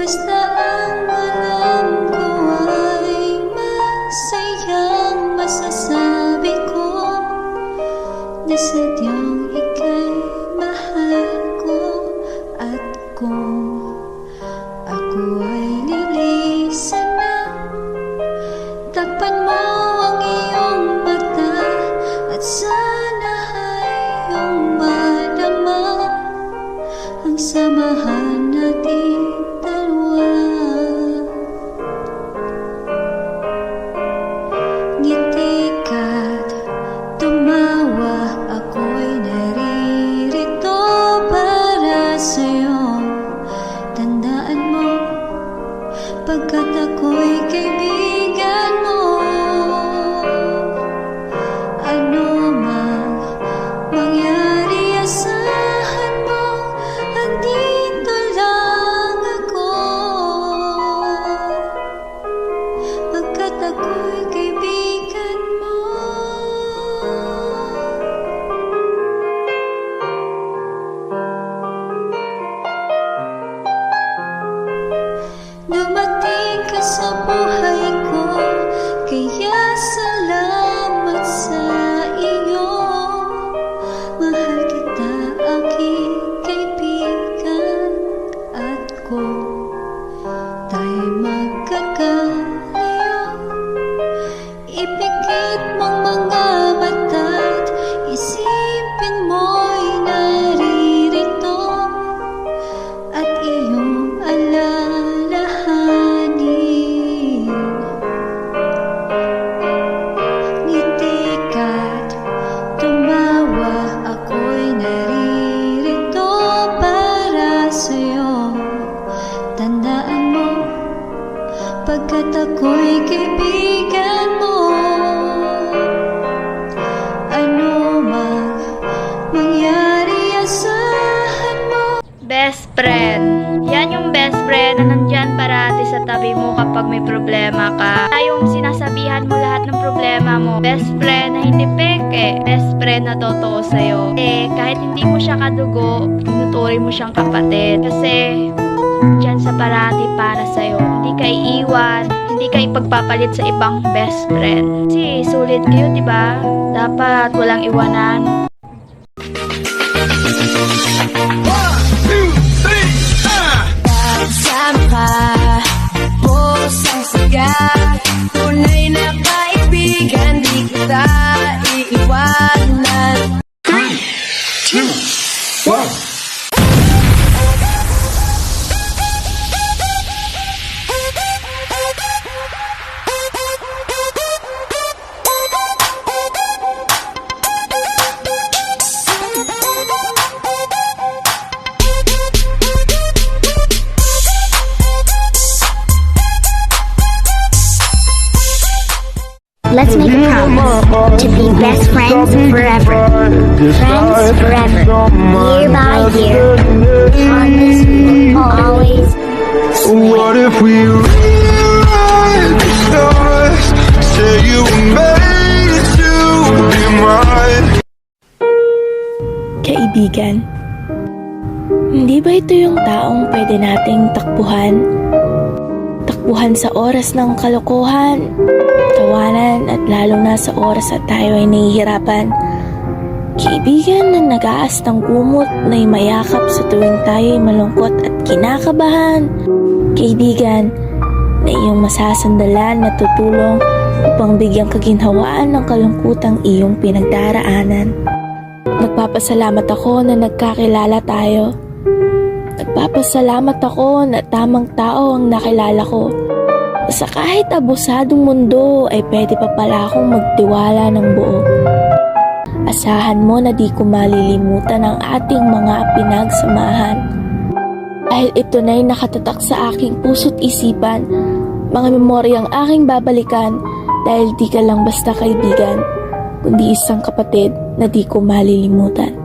Basta ang alam ko ay masayang masasabi ko na sadyang ika'y mahal ko. At kung ako ay lilisan na, takpan mo ang iyong mata at sana ay iyong madama ang samahan nating dalawa. Ngiti ka't tumawa, ako'y naririto para sa'yo. Tandaan mo, pagkat ako'y kaibigan mo, ano mang mangyari, asahan mo, andito lang ako. Pagkat ako'y kaibigan mo. Dumating ka sa buhay ko, kaya salamat sa iyo. Mahal kita, aking kaibigan. At kung tayo'y magkakalayo, ipikit mong mga mata't isipin mo'y naririto at iyong alalahanin. Ngiti ka't tumawa, ako'y naririto para sa'yo. Tandaan mo, pagkat ako'y kaibigan mo, ano mang mangyari, asahan mo. Best friend. Yan yung best friend na nandyan parati sa tabi mo kapag may problema ka. Yung sinasabihan mo lahat ng problema mo. Best friend na hindi peke. Best friend na totoo sa'yo. Kahit hindi mo siya kadugo, tinuturi mo siyang kapatid. Kasi dyan sa parati para sa'yo. Hindi ka iiwan, hindi ka ipagpapalit sa ibang best friend. Kasi sulit kayo, diba? Dapat walang iwanan. Sama ka, pusang sagat, tunay na kaibigan, di kita iiwanan. 3, 2, 1. Let's make a promise to be best friends forever. Friends forever. Year by year. Promise we will always swear. What if we rewrite the stars? Say you were made to be mine. Kaibigan, hindi ba ito yung taong pwede nating takbuhan? Takbuhan sa oras ng kalokohan, tawanan at lalo na sa oras at tayo ay nahihirapan. Kaibigan na nag-aas ng kumot na mayakap sa tuwing tayo ay malungkot at kinakabahan. Kaibigan na iyong masasandalan na tutulong upang bigyang kaginhawaan ng kalungkutang iyong pinagdaraanan. Nagpapasalamat ako na nagkakilala tayo. Nagpapasalamat ako na tamang tao ang nakilala ko. Sa kahit abusadong mundo ay pwede pa pala akong magtiwala ng buo. Asahan mo na di ko malilimutan ang ating mga pinagsamahan. Dahil ito na'y nakatatak sa aking puso't isipan, mga memoryang aking babalikan dahil di ka lang basta kaibigan, kundi isang kapatid na di ko malilimutan.